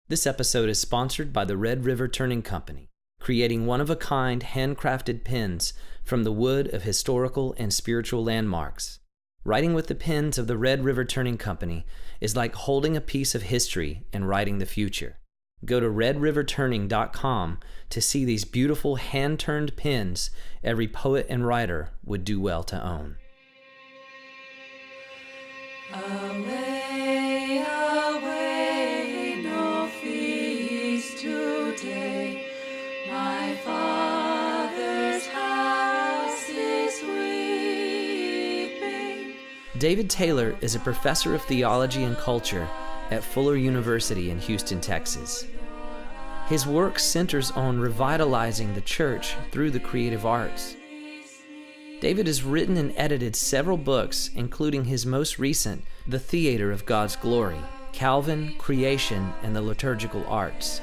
This episode is sponsored by the Red River Turning Company, creating one-of-a-kind handcrafted pens from the wood of historical and spiritual landmarks. Writing with the pens of the Red River Turning Company is like holding a piece of history and writing the future. Go to redriverturning.com to see these beautiful hand-turned pens every poet and writer would do well to own. Away, away, no feast today. My Father's house is weeping. David Taylor is a professor of theology and culture at Fuller University in Houston, Texas. His work centers on revitalizing the church through the creative arts. David has written and edited several books, including his most recent, The Theater of God's Glory, Calvin, Creation, and the Liturgical Arts.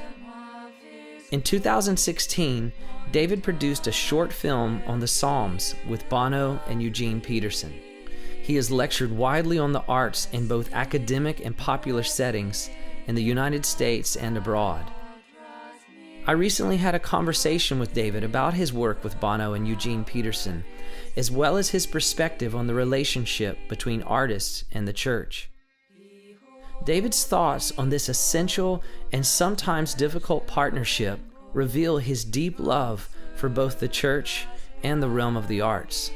In 2016, David produced a short film on the Psalms with Bono and Eugene Peterson. He has lectured widely on the arts in both academic and popular settings in the United States and abroad. I recently had a conversation with David about his work with Bono and Eugene Peterson, as well as his perspective on the relationship between artists and the church. David's thoughts on this essential and sometimes difficult partnership reveal his deep love for both the church and the realm of the arts.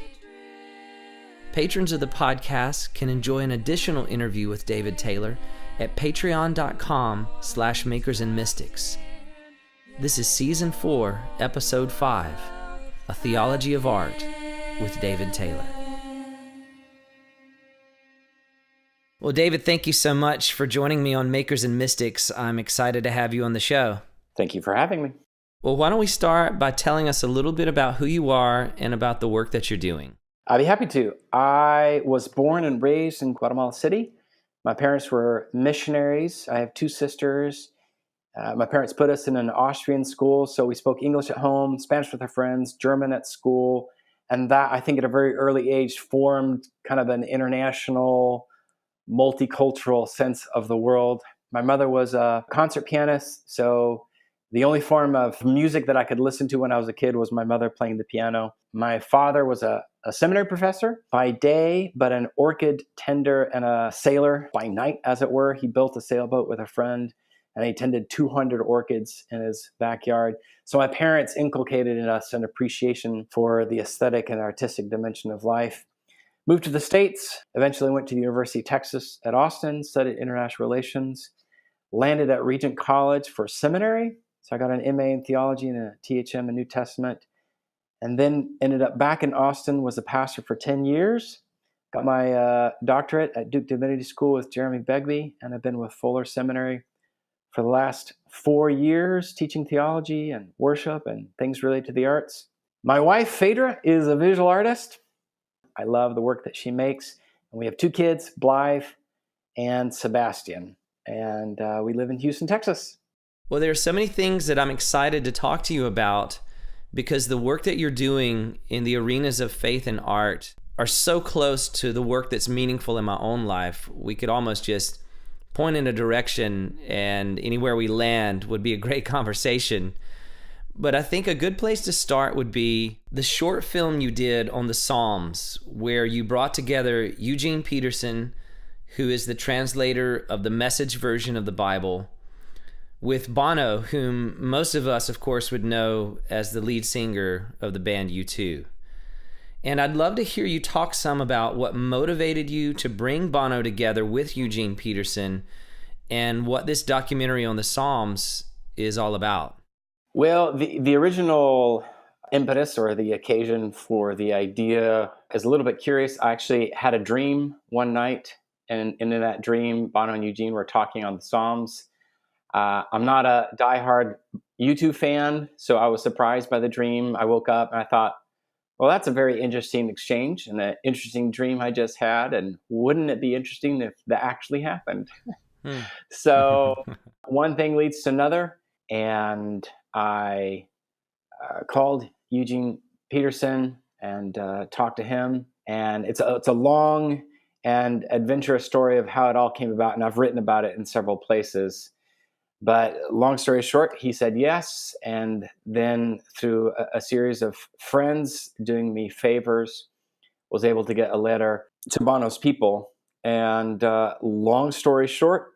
Patrons of the podcast can enjoy an additional interview with David Taylor at patreon.com/makersandmystics. This is Season 4, Episode 5, A Theology of Art with David Taylor. Well, David, thank you so much for joining me on Makers and Mystics. I'm excited to have you on the show. Thank you for having me. Well, why don't we start by telling us a little bit about who you are and about the work that you're doing? I'd be happy to. I was born and raised in Guatemala City. My parents were missionaries. I have two sisters. My parents put us in an Austrian school, so we spoke English at home, Spanish with our friends, German at school. And that, I think, at a very early age formed kind of an international, multicultural sense of the world. My mother was a concert pianist, so the only form of music that I could listen to when I was a kid was my mother playing the piano. My father was a seminary professor by day, but an orchid tender and a sailor by night, as it were. He built a sailboat with a friend, and he tended 200 orchids in his backyard. So my parents inculcated in us an appreciation for the aesthetic and artistic dimension of life. Moved to the States, eventually went to the University of Texas at Austin, studied international relations, landed at Regent College for seminary. So I got an MA in theology and a THM in New Testament, and then ended up back in Austin, was a pastor for 10 years, got my doctorate at Duke Divinity School with Jeremy Begbie, and I've been with Fuller Seminary for the last 4 years, teaching theology and worship and things related to the arts. My wife, Phaedra, is a visual artist. I love the work that she makes, and we have two kids, Blythe and Sebastian, and we live in Houston, Texas. Well, there are so many things that I'm excited to talk to you about because the work that you're doing in the arenas of faith and art are so close to the work that's meaningful in my own life. We could almost just point in a direction and anywhere we land would be a great conversation. But I think a good place to start would be the short film you did on the Psalms, where you brought together Eugene Peterson, who is the translator of the Message version of the Bible, with Bono, whom most of us, of course, would know as the lead singer of the band U2. And I'd love to hear you talk some about what motivated you to bring Bono together with Eugene Peterson and what this documentary on the Psalms is all about. Well, the original impetus or the occasion for the idea is a little bit curious. I actually had a dream one night, and in that dream, Bono and Eugene were talking on the Psalms. I'm not a diehard U2 fan, so I was surprised by the dream. I woke up and I thought, well, that's a very interesting exchange and an interesting dream I just had. And wouldn't it be interesting if that actually happened? So one thing leads to another. And I called Eugene Peterson and talked to him. And it's a long and adventurous story of how it all came about. And I've written about it in several places. But long story short, he said yes. And then through a series of friends doing me favors, was able to get a letter to Bono's people. And long story short,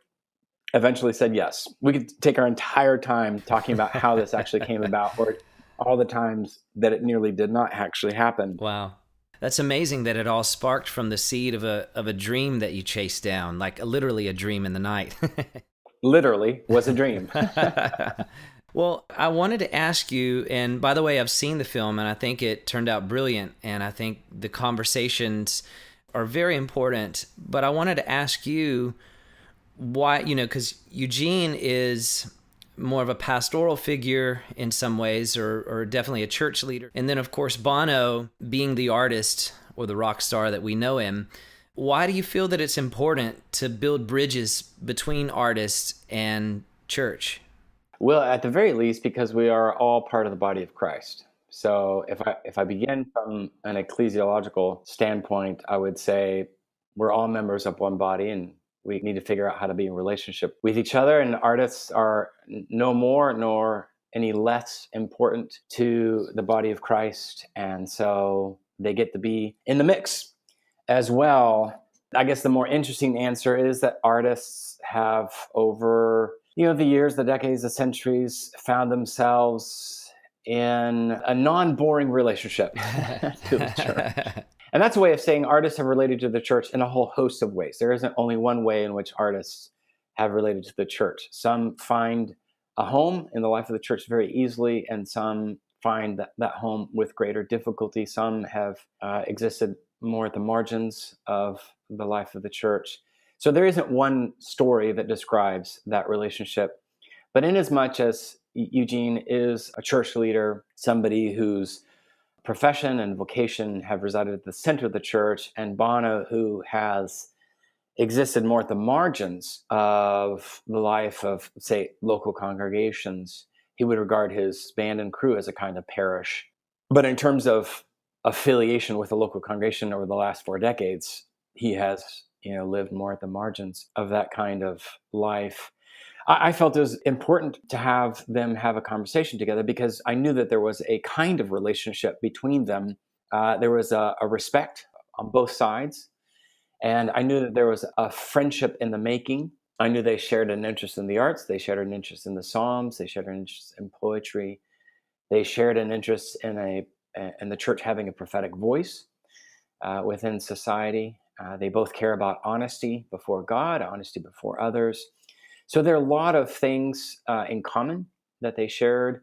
eventually said yes. We could take our entire time talking about how this actually came about, or all the times that it nearly did not actually happen. Wow. That's amazing that it all sparked from the seed of a dream that you chased down, like literally a dream in the night. Literally was a dream. Well, I wanted to ask you, and by the way, I've seen the film and I think it turned out brilliant, and I think the conversations are very important, but I wanted to ask you why, because Eugene is more of a pastoral figure in some ways, or definitely a church leader. And then, of course, Bono, being the artist or the rock star that we know him, why do you feel that it's important to build bridges between artists and church? Well, at the very least, because we are all part of the body of Christ. So if I begin from an ecclesiological standpoint, I would say we're all members of one body, and we need to figure out how to be in relationship with each other. And artists are no more nor any less important to the body of Christ. And so they get to be in the mix as well. I guess the more interesting answer is that artists have over the years, the decades, the centuries, found themselves in a non-boring relationship to the church. And that's a way of saying artists have related to the church in a whole host of ways. There isn't only one way in which artists have related to the church. Some find a home in the life of the church very easily, and some find that home with greater difficulty. Some have existed more at the margins of the life of the church. So there isn't one story that describes that relationship. But inasmuch as Eugene is a church leader, somebody whose profession and vocation have resided at the center of the church, and Bono, who has existed more at the margins of the life of, say, local congregations, he would regard his band and crew as a kind of parish. But in terms of affiliation with a local congregation over the last 4 decades, he has lived more at the margins of that kind of life. I felt it was important to have them have a conversation together because I knew that there was a kind of relationship between them. There was a respect on both sides, and I knew that there was a friendship in the making. I knew they shared an interest in the arts. They shared an interest in the Psalms. They shared an interest in poetry. They shared an interest in the church having a prophetic voice within society. They both care about honesty before God, honesty before others. So there are a lot of things in common that they shared.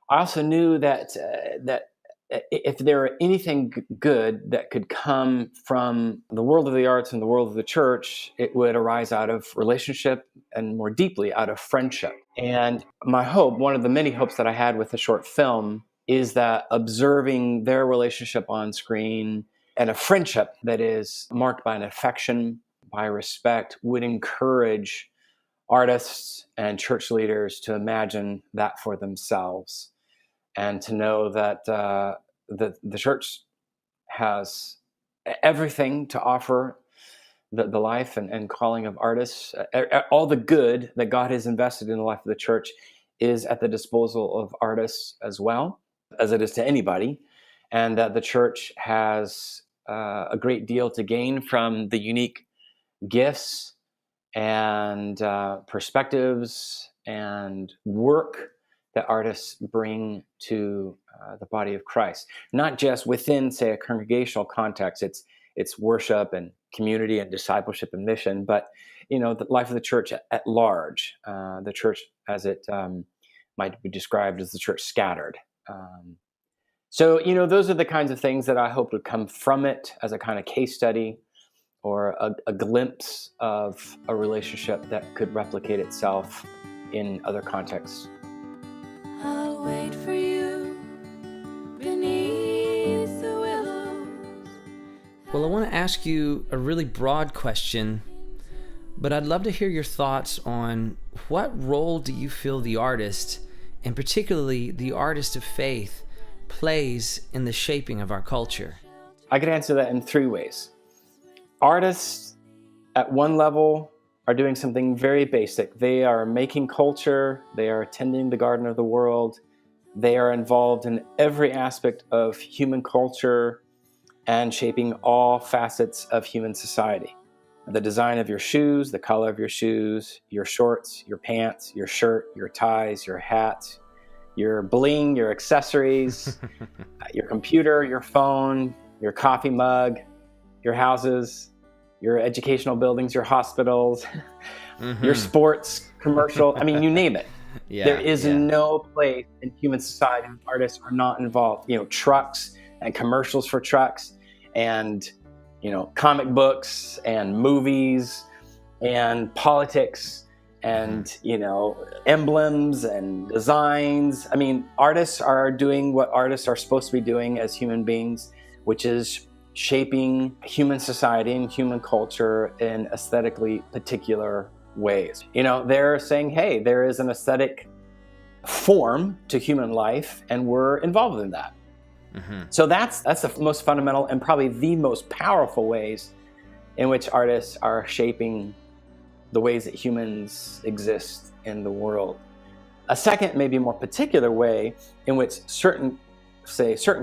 I also knew that if there were anything good that could come from the world of the arts and the world of the church, it would arise out of relationship and more deeply out of friendship. And my hope, one of the many hopes that I had with the short film, is that observing their relationship on screen and a friendship that is marked by an affection, by respect, would encourage artists and church leaders to imagine that for themselves, and to know that the church has everything to offer the life and calling of artists. All the good that God has invested in the life of the church is at the disposal of artists as well as it is to anybody, and that the church has a great deal to gain from the unique gifts and perspectives and work that artists bring to the body of Christ. Not just within, say, a congregational context, it's worship and community and discipleship and mission, but the life of the church at large, the church as it might be described as the church scattered. So those are the kinds of things that I hope would come from it as a kind of case study, or a glimpse of a relationship that could replicate itself in other contexts. I'll wait for you beneath the willows. Well, I want to ask you a really broad question, but I'd love to hear your thoughts on what role do you feel the artist, and particularly the artist of faith, plays in the shaping of our culture? I could answer that in 3 ways. Artists, at one level, are doing something very basic. They are making culture, they are tending the garden of the world, they are involved in every aspect of human culture and shaping all facets of human society. The design of your shoes, the color of your shoes, your shorts, your pants, your shirt, your ties, your hats, your bling, your accessories, your computer, your phone, your coffee mug, your houses, your educational buildings, your hospitals, your sports commercial. I mean, you name it. There is no place in human society where artists are not involved. Trucks and commercials for trucks, and comic books and movies and politics and emblems and designs. I mean, artists are doing what artists are supposed to be doing as human beings, which is shaping human society and human culture in aesthetically particular ways. They're saying, hey, there is an aesthetic form to human life, and we're involved in that. So that's the most fundamental and probably the most powerful ways in which artists are shaping the ways that humans exist in the world. A second, maybe more particular way in which certain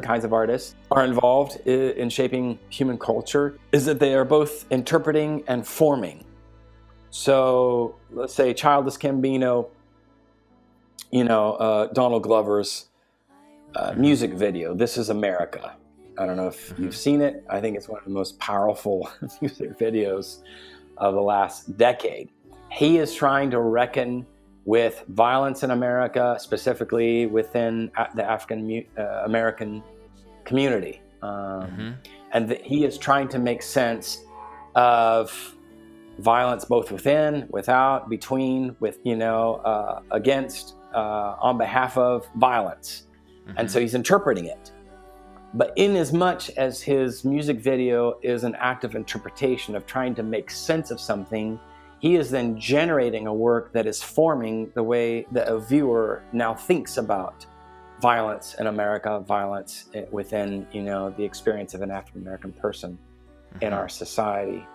kinds of artists are involved in shaping human culture is that they are both interpreting and forming. So let's say Childish Gambino, Donald Glover's music video, This Is America. I don't know if you've seen it. I think it's one of the most powerful music videos of the last decade. He is trying to reckon with violence in America, specifically within the African American community. And he is trying to make sense of violence both within, without, between, against, on behalf of violence. And so he's interpreting it. But in as much as his music video is an act of interpretation, of trying to make sense of something, he is then generating a work that is forming the way that a viewer now thinks about violence in America, violence within, the experience of an African American person in our society.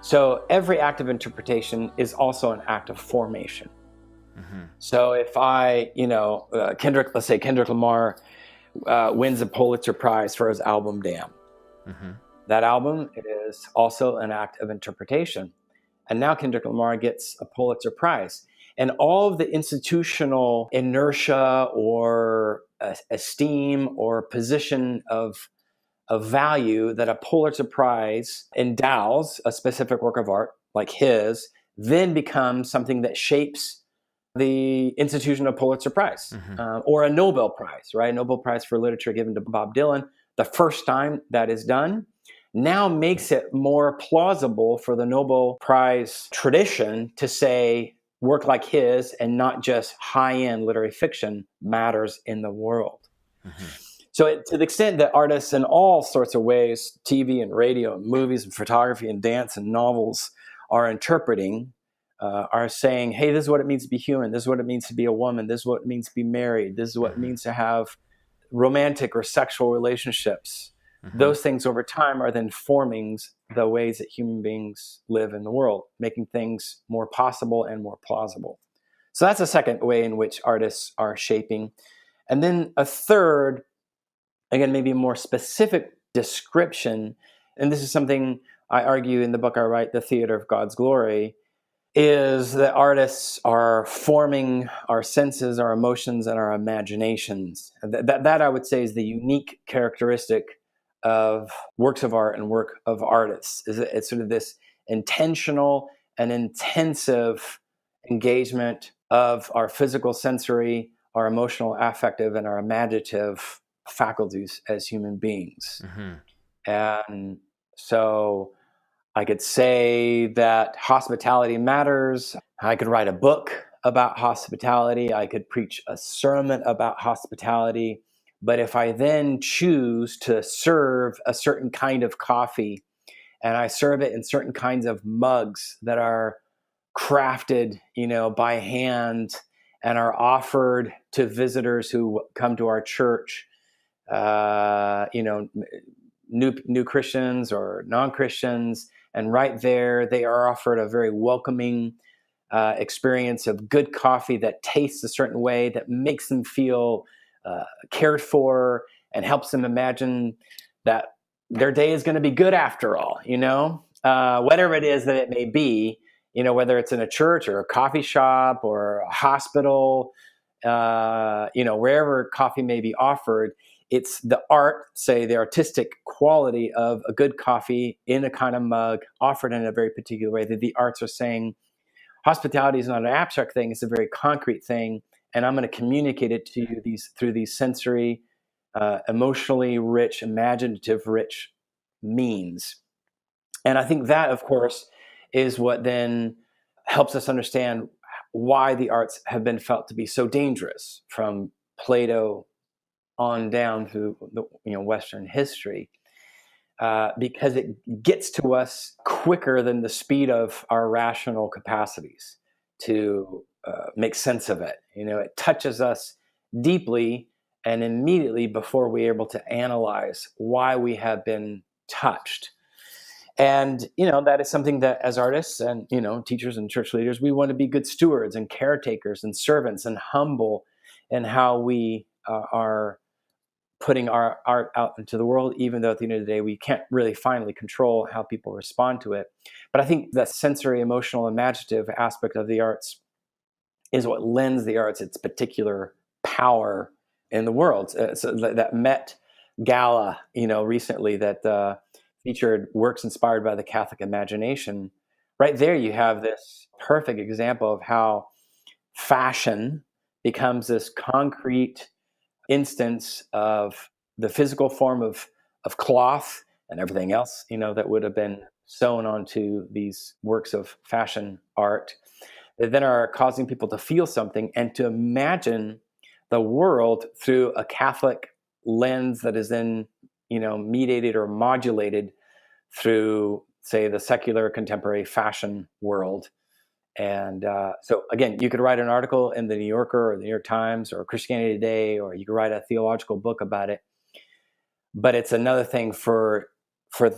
So every act of interpretation is also an act of formation. So if let's say Kendrick Lamar wins a Pulitzer Prize for his album Damn. That album is also an act of interpretation. And now Kendrick Lamar gets a Pulitzer Prize. And all of the institutional inertia or esteem or position of value that a Pulitzer Prize endows a specific work of art like his then becomes something that shapes the institution of Pulitzer Prize or a Nobel Prize, right? A Nobel Prize for Literature given to Bob Dylan. The first time that is done now makes it more plausible for the Nobel Prize tradition to say work like his and not just high-end literary fiction matters in the world. So to the extent that artists in all sorts of ways, TV and radio and movies and photography and dance and novels are interpreting, are saying, hey, this is what it means to be human. This is what it means to be a woman. This is what it means to be married. This is what it means to have romantic or sexual relationships. Those things over time are then forming the ways that human beings live in the world, making things more possible and more plausible. So that's a second way in which artists are shaping. And then a third, again, maybe a more specific description, and this is something I argue in the book I write, The Theater of God's Glory, is that artists are forming our senses, our emotions, and our imaginations. That I would say is the unique characteristic of works of art and work of artists. It's sort of this intentional and intensive engagement of our physical, sensory, our emotional, affective, and our imaginative faculties as human beings. And so I could say that hospitality matters. I could write a book about hospitality. I could preach a sermon about hospitality. But if I then choose to serve a certain kind of coffee and I serve it in certain kinds of mugs that are crafted, by hand and are offered to visitors who come to our church, new Christians or non-Christians, And right there, they are offered a very welcoming experience of good coffee that tastes a certain way, that makes them feel cared for and helps them imagine that their day is going to be good after all, whatever it is that it may be, whether it's in a church or a coffee shop or a hospital, wherever coffee may be offered. It's the art, say the artistic quality of a good coffee in a kind of mug offered in a very particular way, that the arts are saying, hospitality is not an abstract thing, it's a very concrete thing, and I'm going to communicate it to you through these sensory, emotionally rich, imaginative rich means. And I think that, of course, is what then helps us understand why the arts have been felt to be so dangerous from Plato on down through Western history. Because it gets to us quicker than the speed of our rational capacities to make sense of it. It touches us deeply and immediately before we're able to analyze why we have been touched. And, that is something that as artists and, teachers and church leaders, we want to be good stewards and caretakers and servants and humble in how we are putting our art out into the world, even though at the end of the day, we can't really finally control how people respond to it. But I think the sensory, emotional, imaginative aspect of the arts is what lends the arts its particular power in the world. So that Met Gala, recently that featured works inspired by the Catholic imagination. Right there, you have this perfect example of how fashion becomes this concrete instance of the physical form of cloth and everything else, that would have been sewn onto these works of fashion art that then are causing people to feel something and to imagine the world through a Catholic lens that is then, mediated or modulated through, say, the secular contemporary fashion world. And so, again, you could write an article in the New Yorker or the New York Times or Christianity Today, or you could write a theological book about it. But it's another thing for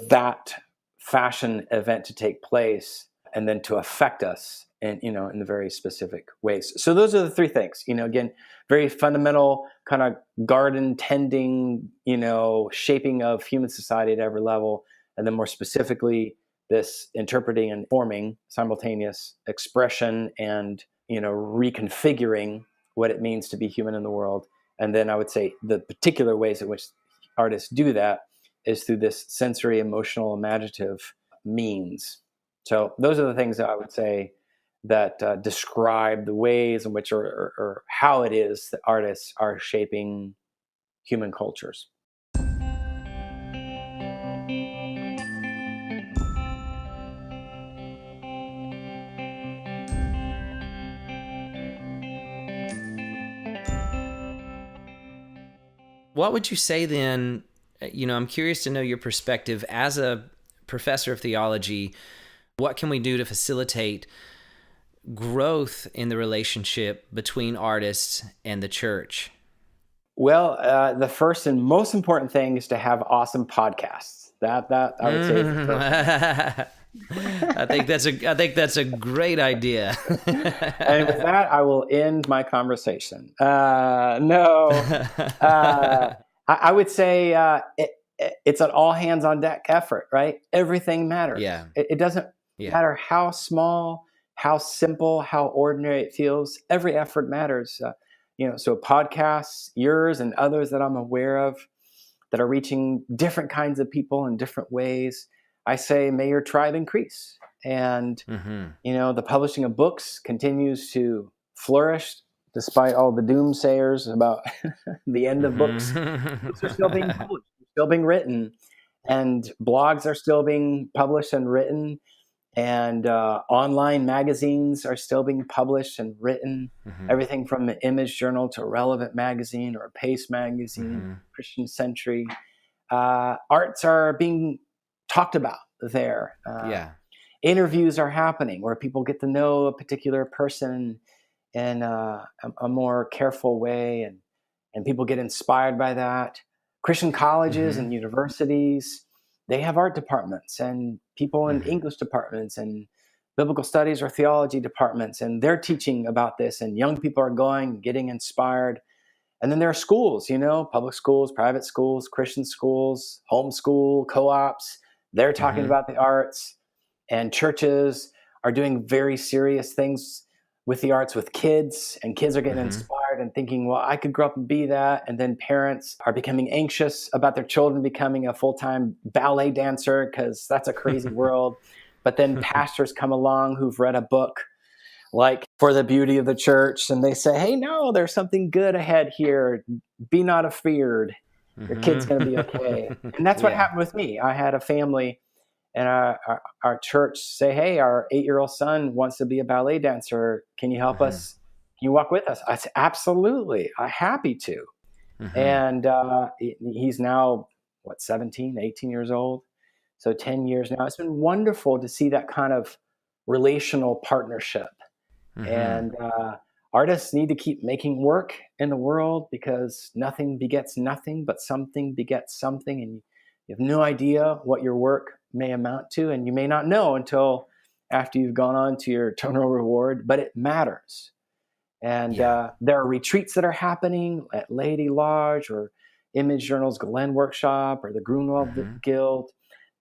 that fashion event to take place and then to affect us in the very specific ways. So those are the three things. Again, very fundamental kind of garden tending, shaping of human society at every level, and then more specifically, this interpreting and forming simultaneous expression and, reconfiguring what it means to be human in the world. And then I would say the particular ways in which artists do that is through this sensory, emotional, imaginative means. So those are the things that I would say that describe the ways in which or how it is that artists are shaping human cultures. What would you say then, I'm curious to know your perspective as a professor of theology. What can we do to facilitate growth in the relationship between artists and the church? Well, the first and most important thing is to have awesome podcasts. That I would say is the first. I think that's a great idea. And with that, I will end my conversation. I would say it's an all hands on deck effort, right? Everything matters. Yeah. It doesn't matter how small, how simple, how ordinary it feels. Every effort matters. So podcasts, yours and others that I'm aware of that are reaching different kinds of people in different ways. I say, may your tribe increase. And, the publishing of books continues to flourish despite all the doomsayers about the end of books. Books are still being published, still being written, and blogs are still being published and written, and online magazines are still being published and written. Everything from an Image Journal to Relevant Magazine or Pace Magazine, Christian Century. Arts are being talked about there. Interviews are happening where people get to know a particular person in a more careful way, and people get inspired by that. Christian colleges and universities, they have art departments, and people in English departments and biblical studies or theology departments, and they're teaching about this, and young people are going, getting inspired. And then there are schools, public schools, private schools, Christian schools, homeschool, co-ops. They're talking about the arts, and churches are doing very serious things with the arts with kids, and kids are getting inspired and thinking, well, I could grow up and be that. And then parents are becoming anxious about their children becoming a full-time ballet dancer, because that's a crazy world. But then pastors come along who've read a book like For the Beauty of the Church, and they say, hey, no, there's something good ahead here. Be not afeared. Your kid's going to be okay. And that's what happened with me. I had a family and our church say, hey, our 8-year-old son wants to be a ballet dancer. Can you help us? Can you walk with us? I said, absolutely. I'm happy to. And he's now, 17, 18 years old. So 10 years now. It's been wonderful to see that kind of relational partnership. And artists need to keep making work in the world, because nothing begets nothing, but something begets something. And you have no idea what your work may amount to, and you may not know until after you've gone on to your eternal reward, but it matters. And there are retreats that are happening at Lady Lodge or Image Journal's Glen Workshop or the Grunwald Guild.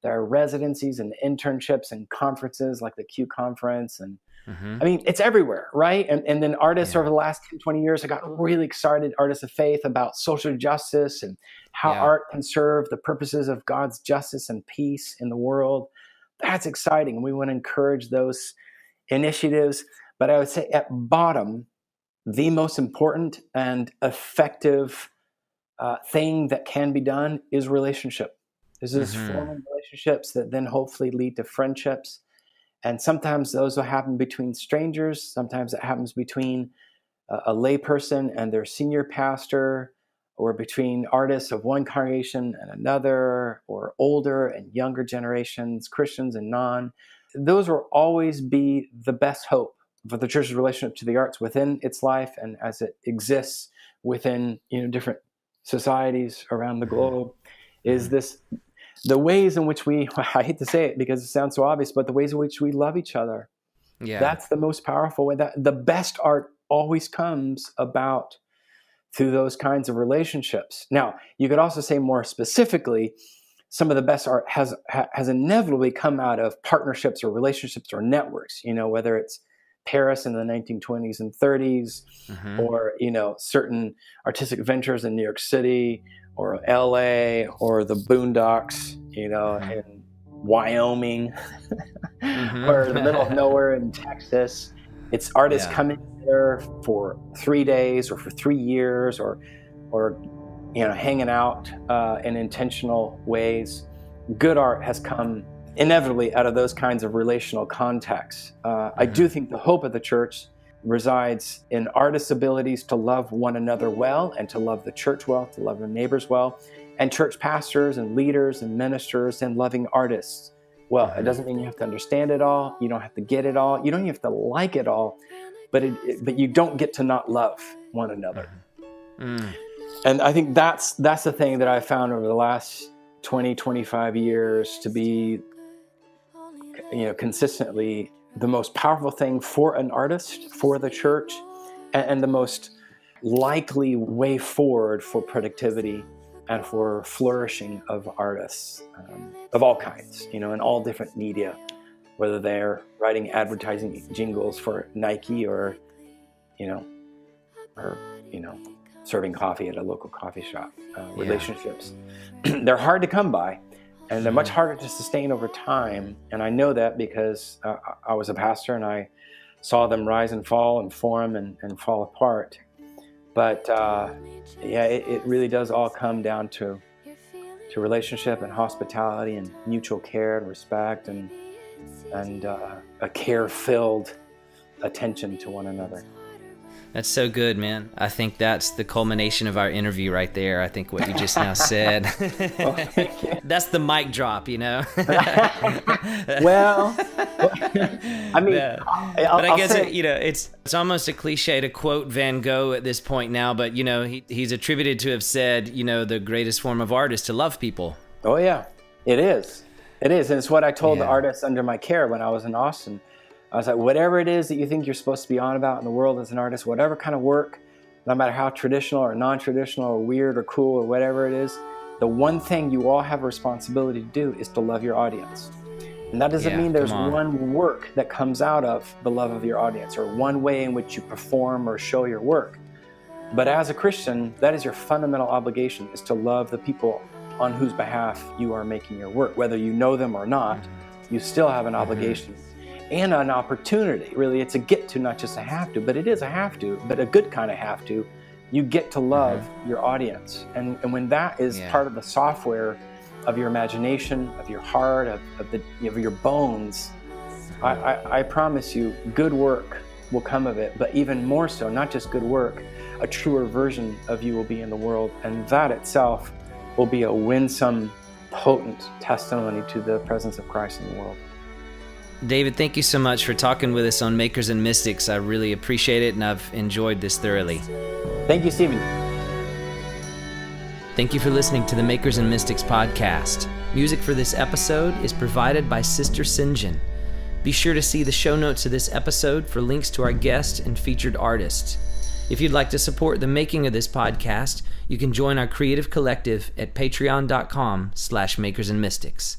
There are residencies and internships and conferences like the Q Conference. And I mean, it's everywhere, right? And then artists over the last 10, 20 years have gotten really excited, artists of faith, about social justice and how art can serve the purposes of God's justice and peace in the world. That's exciting. We want to encourage those initiatives. But I would say at bottom, the most important and effective thing that can be done is relationship. This is forming relationships that then hopefully lead to friendships. And sometimes those will happen between strangers. Sometimes it happens between a layperson and their senior pastor, or between artists of one congregation and another, or older and younger generations, Christians and non. Those will always be the best hope for the church's relationship to the arts within its life and as it exists within different societies around the globe. Is this the ways in which we, I hate to say it because it sounds so obvious, but the ways in which we love each other. Yeah. That's the most powerful way. That the best art always comes about through those kinds of relationships. Now, you could also say more specifically, some of the best art has inevitably come out of partnerships or relationships or networks, whether it's Paris in the 1920s and 30s, or, certain artistic ventures in New York City, or LA, or the boondocks, in Wyoming, or the middle of nowhere in Texas. It's artists coming there for 3 days or for 3 years, or hanging out in intentional ways. Good art has come inevitably out of those kinds of relational contexts. I do think the hope of the church resides in artists' abilities to love one another well, and to love the church well, to love their neighbors well, and church pastors and leaders and ministers and loving artists well. It doesn't mean you have to understand it all. You don't have to get it all. You don't even have to like it all, but you don't get to not love one another. And I think that's the thing that I found over the last 20, 25 years to be, consistently the most powerful thing for an artist, for the church, and the most likely way forward for productivity and for flourishing of artists of all kinds, in all different media, whether they're writing advertising jingles for Nike or serving coffee at a local coffee shop. Relationships, they're hard to come by. And they're much harder to sustain over time. And I know that because I was a pastor and I saw them rise and fall and form and fall apart. But it really does all come down to relationship and hospitality and mutual care and respect and a care-filled attention to one another. That's so good, man. I think that's the culmination of our interview right there. I think what you just now said. That's the mic drop, Well, I mean, yeah. But I guess it's almost a cliche to quote Van Gogh at this point now, but he's attributed to have said, the greatest form of art is to love people. Oh yeah, it is. It is, and it's what I told the Yeah. artists under my care when I was in Austin. I was like, whatever it is that you think you're supposed to be on about in the world as an artist, whatever kind of work, no matter how traditional or non-traditional or weird or cool or whatever it is, the one thing you all have a responsibility to do is to love your audience. And that doesn't Yeah, mean there's come on. one work that comes out of the love of your audience or one way in which you perform or show your work. But as a Christian, that is your fundamental obligation, is to love the people on whose behalf you are making your work. Whether you know them or not, you still have an obligation and an opportunity. Really, it's a get to, not just a have to, but it is a have to, but a good kind of have to. You get to love your audience. And when that is part of the software of your imagination, of your heart, of your bones, I promise you, good work will come of it. But even more so, not just good work, a truer version of you will be in the world. And that itself will be a winsome, potent testimony to the presence of Christ in the world. David, thank you so much for talking with us on Makers and Mystics. I really appreciate it, and I've enjoyed this thoroughly. Thank you, Stephen. Thank you for listening to the Makers and Mystics podcast. Music for this episode is provided by Sister Sinjin. Be sure to see the show notes of this episode for links to our guest and featured artists. If you'd like to support the making of this podcast, you can join our creative collective at patreon.com/makersandmystics.